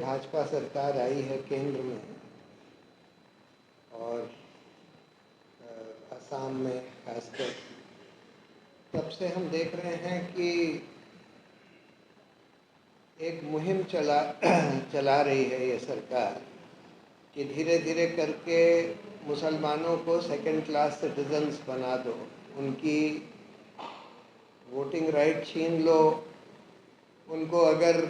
भाजपा सरकार आई है केंद्र में और असम में खासकर तब से हम देख रहे हैं कि एक मुहिम चला रही है ये सरकार कि धीरे धीरे करके मुसलमानों को सेकंड क्लास सिटीजन्स बना दो, उनकी वोटिंग राइट छीन लो, उनको अगर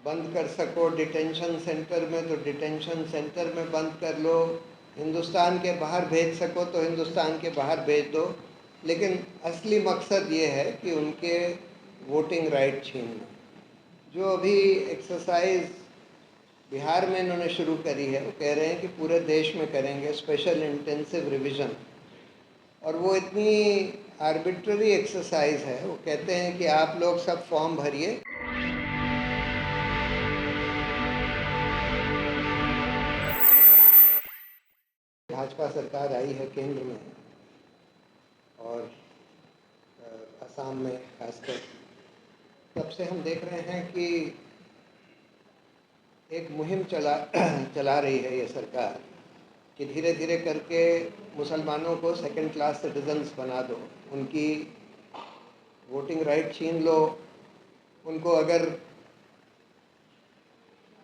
बंद कर सको डिटेंशन सेंटर में तो डिटेंशन सेंटर में बंद कर लो, हिंदुस्तान के बाहर भेज सको तो हिंदुस्तान के बाहर भेज दो। लेकिन असली मकसद ये है कि उनके वोटिंग राइट छीनना। जो अभी एक्सरसाइज बिहार में इन्होंने शुरू करी है, वो कह रहे हैं कि पूरे देश में करेंगे स्पेशल इंटेंसिव रिवीजन, और वो इतनी आर्बिट्ररी एक्सरसाइज है। वो कहते हैं कि आप लोग सब फॉर्म भरिए, भाजपा सरकार आई है केंद्र में और असम में खासकर तब से हम देख रहे हैं कि एक मुहिम चला रही है ये सरकार कि धीरे धीरे करके मुसलमानों को सेकंड क्लास सिटीजन्स बना दो, उनकी वोटिंग राइट छीन लो, उनको अगर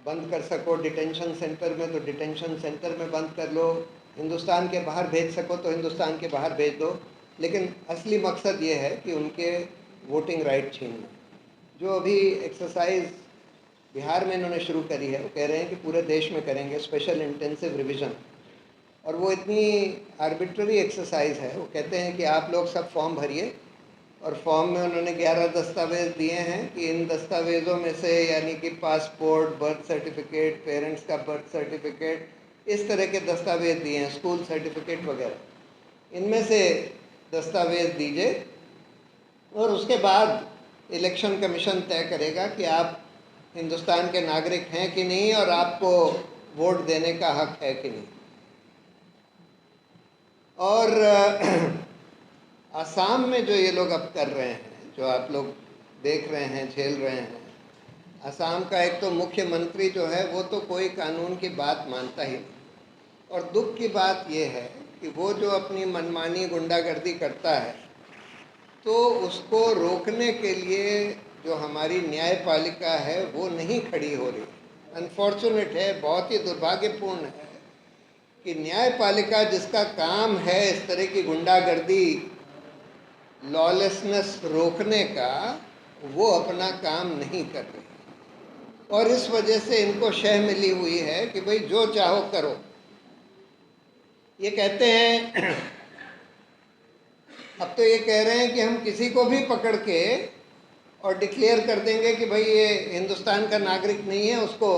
बंद कर सको डिटेंशन सेंटर में तो डिटेंशन सेंटर में बंद कर लो, हिंदुस्तान के बाहर भेज सको तो हिंदुस्तान के बाहर भेज दो। लेकिन असली मकसद ये है कि उनके वोटिंग राइट छीनना। जो अभी एक्सरसाइज बिहार में इन्होंने शुरू करी है, वो कह रहे हैं कि पूरे देश में करेंगे स्पेशल इंटेंसिव रिवीजन, और वो इतनी आर्बिट्ररी एक्सरसाइज है। वो कहते हैं कि आप लोग सब फॉर्म भरिए, और फॉर्म में उन्होंने 11 दस्तावेज़ दिए हैं कि इन दस्तावेज़ों में से यानी कि पासपोर्ट, बर्थ सर्टिफिकेट, पेरेंट्स का बर्थ सर्टिफिकेट, इस तरह के दस्तावेज़ दिए हैं, स्कूल सर्टिफिकेट वगैरह, इनमें से दस्तावेज़ दीजिए और उसके बाद इलेक्शन कमीशन तय करेगा कि आप हिंदुस्तान के नागरिक हैं कि नहीं और आपको वोट देने का हक है कि नहीं। और आसाम में जो ये लोग अब कर रहे हैं, जो आप लोग देख रहे हैं, झेल रहे हैं, असम का एक तो मुख्यमंत्री जो है वो तो कोई कानून की बात मानता ही नहीं, और दुख की बात ये है कि वो जो अपनी मनमानी गुंडागर्दी करता है तो उसको रोकने के लिए जो हमारी न्यायपालिका है वो नहीं खड़ी हो रही। अनफॉर्चुनेट है, बहुत ही दुर्भाग्यपूर्ण है कि न्यायपालिका जिसका काम है इस तरह की गुंडागर्दी, लॉलेसनेस रोकने का, वो अपना काम नहीं कर रही, और इस वजह से इनको शह मिली हुई है कि भाई जो चाहो करो। ये कहते हैं अब तो ये कह रहे हैं कि हम किसी को भी पकड़ के और डिक्लेयर कर देंगे कि भाई ये हिंदुस्तान का नागरिक नहीं है, उसको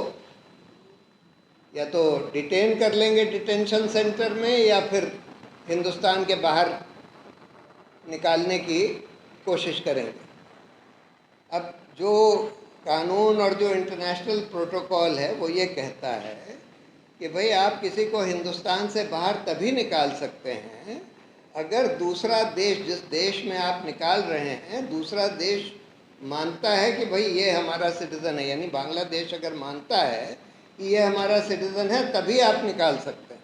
या तो डिटेन कर लेंगे डिटेंशन सेंटर में या फिर हिंदुस्तान के बाहर निकालने की कोशिश करेंगे। अब जो कानून और जो इंटरनेशनल प्रोटोकॉल है वो ये कहता है कि भाई आप किसी को हिंदुस्तान से बाहर तभी निकाल सकते हैं अगर दूसरा देश, जिस देश में आप निकाल रहे हैं, दूसरा देश मानता है कि भाई ये हमारा सिटीज़न है। यानी बांग्लादेश अगर मानता है कि ये हमारा सिटीज़न है तभी आप निकाल सकते हैं।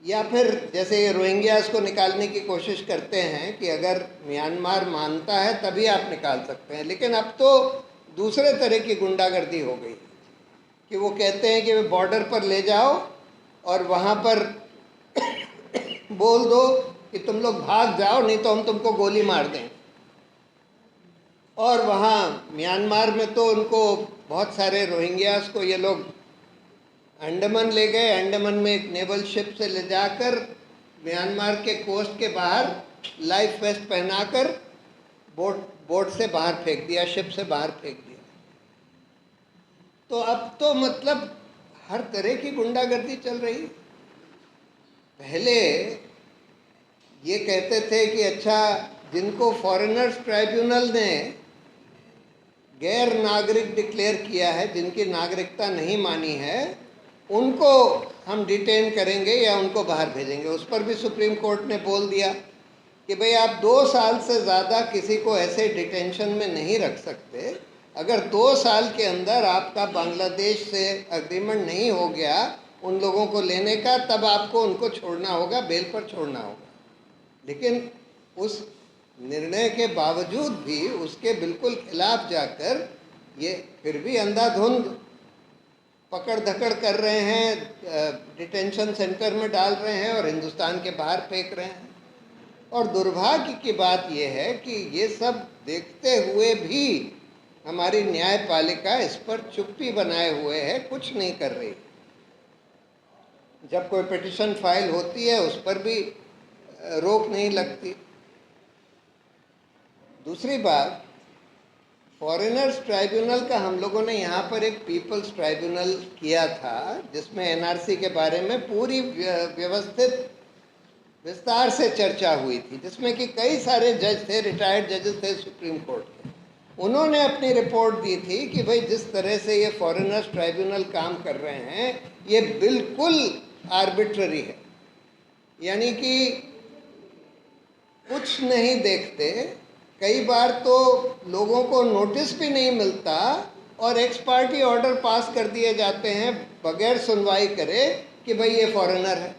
या फिर जैसे ये रोहिंग्यास को निकालने की कोशिश करते हैं कि अगर म्यांमार मानता है तभी आप निकाल सकते हैं। लेकिन अब तो दूसरे तरह की गुंडागर्दी हो गई कि वो कहते हैं कि बॉर्डर पर ले जाओ और वहाँ पर बोल दो कि तुम लोग भाग जाओ, नहीं तो हम तुमको गोली मार देंगे। और वहाँ म्यांमार में तो उनको बहुत सारे रोहिंग्यास को ये लोग अंडमान ले गए, अंडमान में एक नेवल शिप से ले जाकर म्यांमार के कोस्ट के बाहर लाइफ वेस्ट पहनाकर बोट से बाहर फेंक दिया, शिप से बाहर फेंक दिया। तो अब तो मतलब हर तरह की गुंडागर्दी चल रही। पहले ये कहते थे कि अच्छा, जिनको फॉरेनर्स ट्राइब्यूनल ने गैर नागरिक डिक्लेयर किया है, जिनकी नागरिकता नहीं मानी है, उनको हम डिटेन करेंगे या उनको बाहर भेजेंगे। उस पर भी सुप्रीम कोर्ट ने बोल दिया कि भाई आप 2 साल से ज़्यादा किसी को ऐसे डिटेंशन में नहीं रख सकते अगर 2 साल के अंदर आपका बांग्लादेश से एग्रीमेंट नहीं हो गया उन लोगों को लेने का, तब आपको उनको छोड़ना होगा, बेल पर छोड़ना होगा। लेकिन उस निर्णय के बावजूद भी उसके बिल्कुल खिलाफ जाकर ये फिर भी अंधाधुंध पकड़ धकड़ कर रहे हैं, डिटेंशन सेंटर में डाल रहे हैं और हिंदुस्तान के बाहर फेंक रहे हैं। और दुर्भाग्य की बात यह है कि ये सब देखते हुए भी हमारी न्यायपालिका इस पर चुप्पी बनाए हुए है, कुछ नहीं कर रही। जब कोई पिटीशन फाइल होती है उस पर भी रोक नहीं लगती। दूसरी बात, फॉरेनर्स ट्राइब्यूनल का हम लोगों ने यहाँ पर एक पीपल्स ट्राइब्यूनल किया था जिसमें एनआरसी के बारे में पूरी व्यवस्थित विस्तार से चर्चा हुई थी, जिसमें कि कई सारे जज थे, रिटायर्ड जजेस थे सुप्रीम कोर्ट के। उन्होंने अपनी रिपोर्ट दी थी कि भाई जिस तरह से ये फॉरेनर्स ट्राइब्यूनल काम कर रहे हैं ये बिल्कुल आर्बिट्ररी है, यानी कि कुछ नहीं देखते। कई बार तो लोगों को नोटिस भी नहीं मिलता और एक्स पार्टी ऑर्डर पास कर दिए जाते हैं बगैर सुनवाई करे कि भाई ये फॉरेनर है।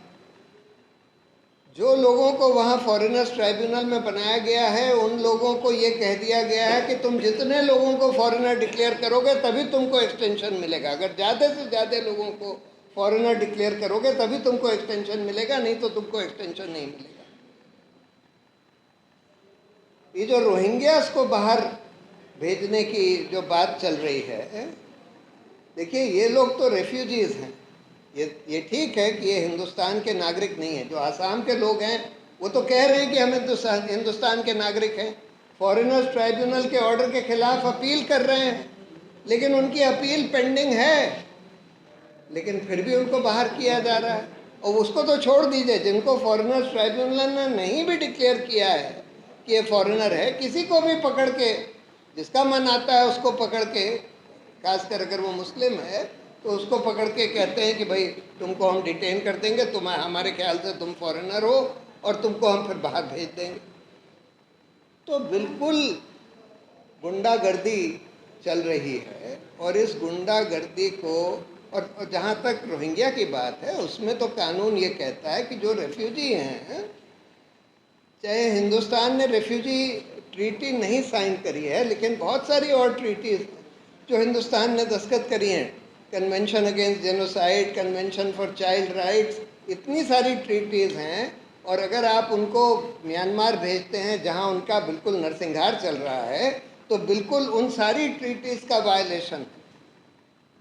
जो लोगों को वहाँ फॉरेनर्स ट्राइब्यूनल में बनाया गया है उन लोगों को ये कह दिया गया है कि तुम जितने लोगों को फॉरेनर डिक्लेयर करोगे तभी तुमको एक्सटेंशन मिलेगा। अगर ज़्यादा से ज़्यादा लोगों को फॉरेनर डिक्लेयर करोगे तभी तुमको एक्सटेंशन मिलेगा, नहीं तो तुमको एक्सटेंशन नहीं मिलेगा। ये जो रोहिंग्यास को बाहर भेजने की जो बात चल रही है, देखिए ये लोग तो रेफ्यूजीज़ हैं। ये ठीक है कि ये हिंदुस्तान के नागरिक नहीं है। जो आसाम के लोग हैं वो तो कह रहे हैं कि हम हिंदुस्तान के नागरिक हैं, फॉरेनर्स ट्राइब्यूनल के ऑर्डर के खिलाफ अपील कर रहे हैं, लेकिन उनकी अपील पेंडिंग है, लेकिन फिर भी उनको बाहर किया जा रहा है। और उसको तो छोड़ दीजिए, जिनको फॉरेनर्स ट्राइब्यूनल ने नहीं भी डिक्लेयर किया है कि ये फॉरेनर है, किसी को भी पकड़ के, जिसका मन आता है उसको पकड़ के, खासकर अगर वो मुस्लिम है तो उसको पकड़ के कहते हैं कि भाई तुमको हम डिटेन कर देंगे, तुम हमारे ख्याल से तुम फॉरेनर हो और तुमको हम फिर बाहर भेज देंगे। तो बिल्कुल गुंडागर्दी चल रही है। और इस गुंडागर्दी को, और जहाँ तक रोहिंग्या की बात है उसमें तो कानून ये कहता है कि जो रेफ्यूजी हैं, चाहे हिंदुस्तान ने रेफ्यूजी ट्रीटी नहीं साइन करी है लेकिन बहुत सारी और ट्रीटीज जो हिंदुस्तान ने दस्तखत करी हैं, convention against genocide, convention for child rights, इतनी सारी ट्रीटीज़ हैं। और अगर आप उनको म्यांमार भेजते हैं जहां उनका बिल्कुल नरसंहार चल रहा है तो बिल्कुल उन सारी ट्रीटीज़ का वायलेशन है,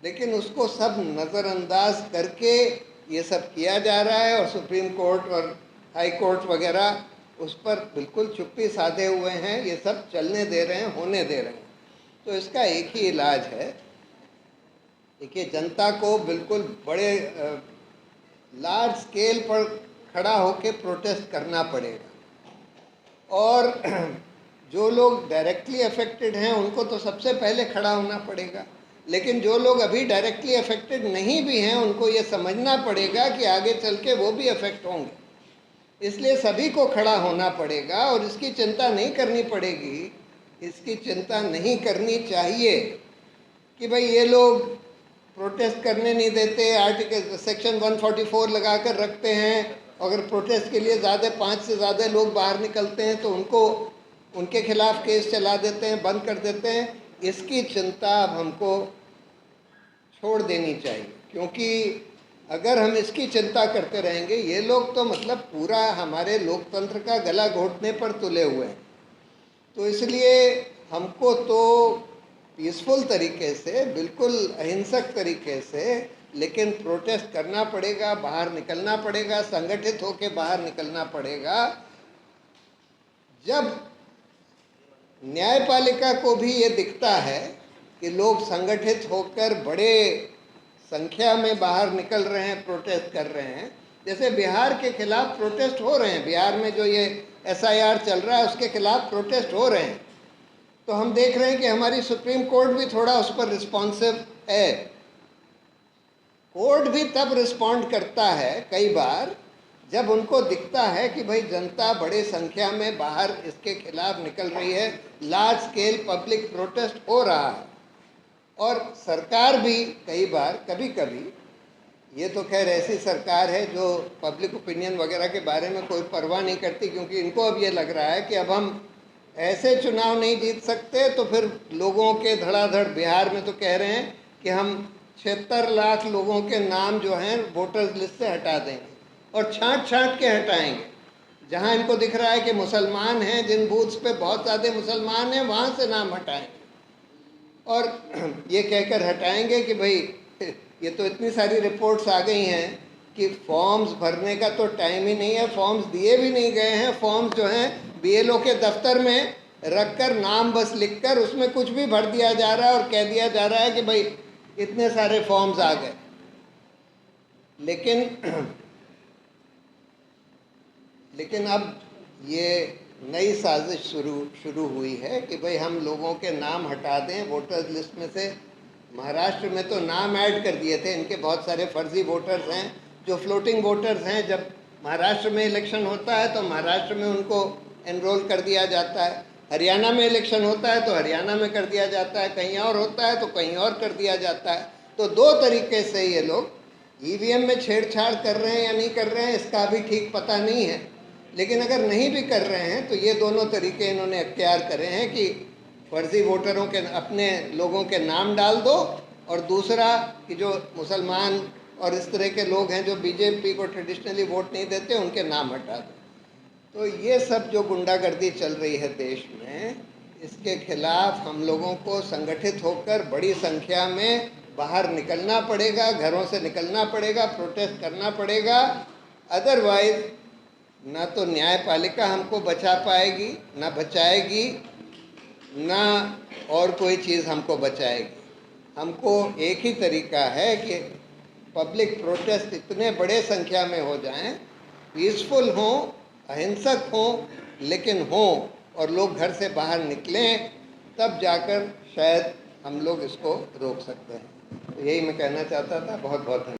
लेकिन उसको सब नज़रअंदाज करके ये सब किया जा रहा है। और सुप्रीम कोर्ट और हाई कोर्ट वगैरह उस पर बिल्कुल चुप्पी साधे हुए हैं, ये सब चलने दे रहे हैं, होने दे रहे हैं। तो इसका एक ही इलाज है, देखिए जनता को बिल्कुल बड़े लार्ज स्केल पर खड़ा होकर प्रोटेस्ट करना पड़ेगा। और जो लोग डायरेक्टली अफेक्टेड हैं उनको तो सबसे पहले खड़ा होना पड़ेगा, लेकिन जो लोग अभी डायरेक्टली अफेक्टेड नहीं भी हैं उनको ये समझना पड़ेगा कि आगे चल के वो भी अफेक्ट होंगे। इसलिए सभी को खड़ा होना पड़ेगा और इसकी चिंता नहीं करनी पड़ेगी, इसकी चिंता नहीं करनी चाहिए कि भाई ये लोग प्रोटेस्ट करने नहीं देते, आर्टिकल सेक्शन 144 लगा कर रखते हैं। अगर प्रोटेस्ट के लिए 5 से ज़्यादा लोग बाहर निकलते हैं तो उनको उनके खिलाफ केस चला देते हैं, बंद कर देते हैं। इसकी चिंता अब हमको छोड़ देनी चाहिए, क्योंकि अगर हम इसकी चिंता करते रहेंगे, ये लोग तो मतलब पूरा हमारे लोकतंत्र का गला घोटने पर तुले हुए हैं। तो इसलिए हमको तो पीसफुल तरीके से, बिल्कुल अहिंसक तरीके से, लेकिन प्रोटेस्ट करना पड़ेगा, बाहर निकलना पड़ेगा, संगठित होकर बाहर निकलना पड़ेगा। जब न्यायपालिका को भी ये दिखता है कि लोग संगठित होकर बड़े संख्या में बाहर निकल रहे हैं, प्रोटेस्ट कर रहे हैं, जैसे बिहार के खिलाफ प्रोटेस्ट हो रहे हैं, बिहार में जो ये SIR चल रहा है उसके खिलाफ प्रोटेस्ट हो रहे हैं, तो हम देख रहे हैं कि हमारी सुप्रीम कोर्ट भी थोड़ा उस पर रिस्पॉन्सिव है। कोर्ट भी तब रिस्पॉन्ड करता है कई बार जब उनको दिखता है कि भाई जनता बड़े संख्या में बाहर इसके खिलाफ निकल रही है, लार्ज स्केल पब्लिक प्रोटेस्ट हो रहा है। और सरकार भी कई बार कभी कभी, ये तो खैर ऐसी सरकार है जो पब्लिक ओपिनियन वगैरह के बारे में कोई परवाह नहीं करती, क्योंकि इनको अब ये लग रहा है कि अब हम ऐसे चुनाव नहीं जीत सकते, तो फिर लोगों के धड़ाधड़, बिहार में तो कह रहे हैं कि हम 76 लाख लोगों के नाम जो हैं वोटर्स लिस्ट से हटा देंगे और छांट छांट के हटाएंगे। जहां इनको दिख रहा है कि मुसलमान हैं, जिन बूथ्स पे बहुत ज़्यादा मुसलमान हैं, वहाँ से नाम हटाएंगे और ये कहकर हटाएंगे कि भाई ये तो इतनी सारी रिपोर्ट्स आ गई हैं कि फॉर्म्स भरने का तो टाइम ही नहीं है, फॉर्म्स दिए भी नहीं गए हैं। फॉर्म्स जो हैं बीएलओ के दफ्तर में रखकर नाम बस लिखकर उसमें कुछ भी भर दिया जा रहा है और कह दिया जा रहा है कि भाई इतने सारे फॉर्म्स आ गए। लेकिन अब ये नई साजिश शुरू हुई है कि भाई हम लोगों के नाम हटा दें वोटर्स लिस्ट में से। महाराष्ट्र में तो नाम ऐड कर दिए थे, इनके बहुत सारे फर्जी वोटर्स हैं जो फ्लोटिंग वोटर्स हैं। जब महाराष्ट्र में इलेक्शन होता है तो महाराष्ट्र में उनको एनरोल कर दिया जाता है, हरियाणा में इलेक्शन होता है तो हरियाणा में कर दिया जाता है, कहीं और होता है तो कहीं और कर दिया जाता है। तो दो तरीके से ये लोग ईवीएम में छेड़छाड़ कर रहे हैं या नहीं कर रहे हैं इसका भी ठीक पता नहीं है। लेकिन अगर नहीं भी कर रहे हैं तो ये दोनों तरीके इन्होंने अख्तियार करे हैं कि फर्जी वोटरों के अपने लोगों के नाम डाल दो, और दूसरा कि जो मुसलमान और इस तरह के लोग हैं जो बीजेपी को ट्रेडिशनली वोट नहीं देते, उनके नाम हटा दो। तो ये सब जो गुंडागर्दी चल रही है देश में, इसके खिलाफ हम लोगों को संगठित होकर बड़ी संख्या में बाहर निकलना पड़ेगा, घरों से निकलना पड़ेगा, प्रोटेस्ट करना पड़ेगा। अदरवाइज ना तो न्यायपालिका हमको बचा पाएगी, ना बचाएगी, ना और कोई चीज़ हमको बचाएगी। हमको एक ही तरीका है कि पब्लिक प्रोटेस्ट इतने बड़े संख्या में हो जाएं, पीसफुल हों, अहिंसक हों, लेकिन हों, और लोग घर से बाहर निकलें, तब जाकर शायद हम लोग इसको रोक सकते हैं। तो यही मैं कहना चाहता था। बहुत बहुत धन्यवाद।